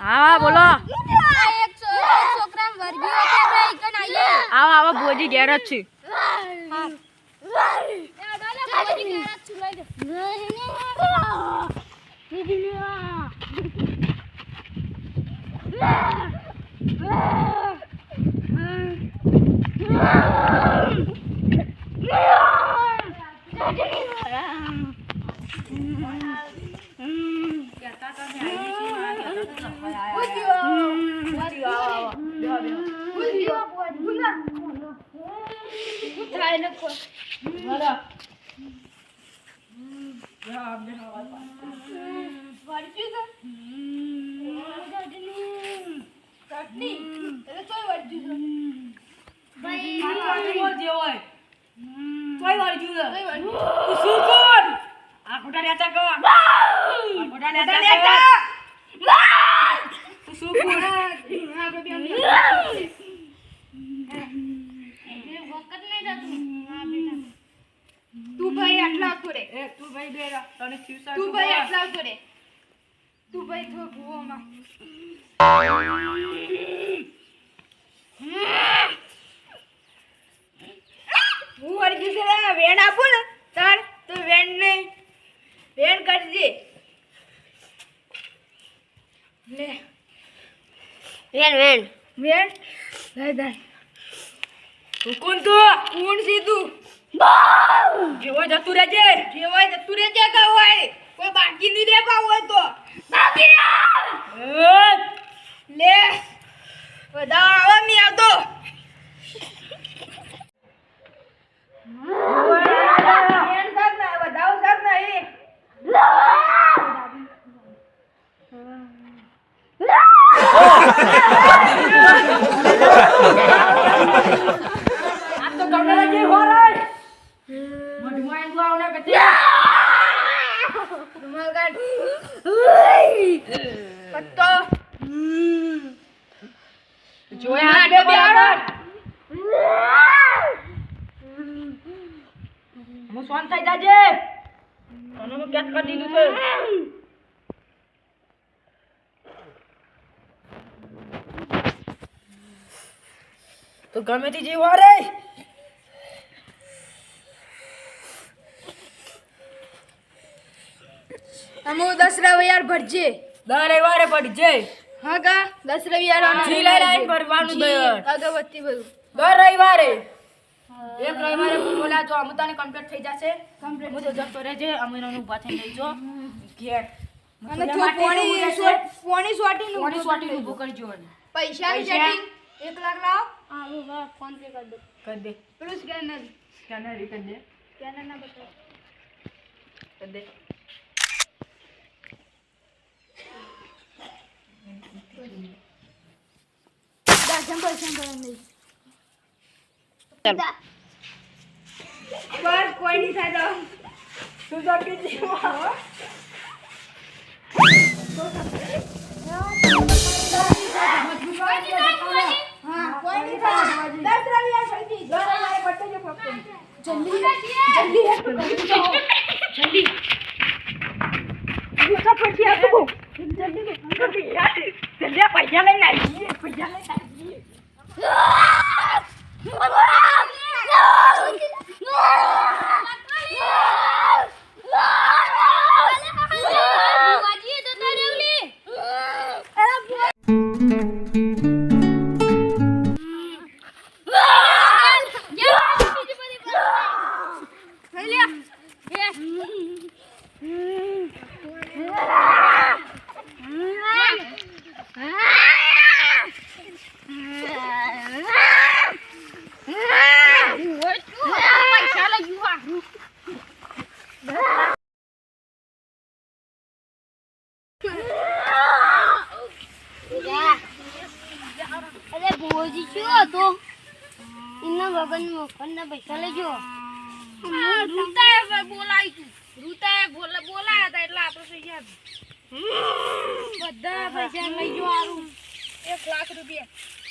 हाँ बोलो आवा आवा बोजी घेर छी तू भाई आटला करे तू भाई बेरा तने फ्यूचर तू भाई आटला करे तू भाई तो भूमा હું અરજી છે વેણ આપું ને તાર તો વેણ ને વેણ કરજે લે વેણ વેણ વેણ લે દે તું કોણ સીધું જેવો જતું રહેજે કા હોય કોઈ બાકી નહીં દેવા હોય તો બાકી લે બધા આવો નહીં આવતો તો ગમે તે જીવો રે અમુ 10 રવિવાર ભરજે દર રવિવારે ભરજે હા કા 10 રવિવાર જી લાઈન ભરવાનું દર અગરબત્તી બધું દર રવિવારે એક રવિવારે બોલા જો અમુ તને કમ્પ્લીટ થઈ જશે કમ્પ્લીટ મુજો જતો રહેજે અમીનો નું પાછે લઈ જો ઘેર અને તું પોણી સોટી નું કરજો પૈસા ની સેટિંગ 1 લાખ લાવ હા હું ફોન પે कर दे पेलू स्कैनर कर दे स्कैनर ना बता कर दे दाजम पैसा नहीं पर कोई नहीं था तो तू तो के जीवा हाँ कोई नहीं था 10 रविवार पड़ी घर वाले बट्टे जो फक्ते जल्दी दूसरा पड़ी आपको जल्दी पैसा लेना है पैसा लेना અરે ભોજી શું હતો એના વગર મફતના પૈસા લેજો રૂતાએ બોલાવી તું રૂતાએ બોલાયા હતા એટલે આપણે પૈસા બધા પૈસા લઈ જો 1 લાખ રૂપિયા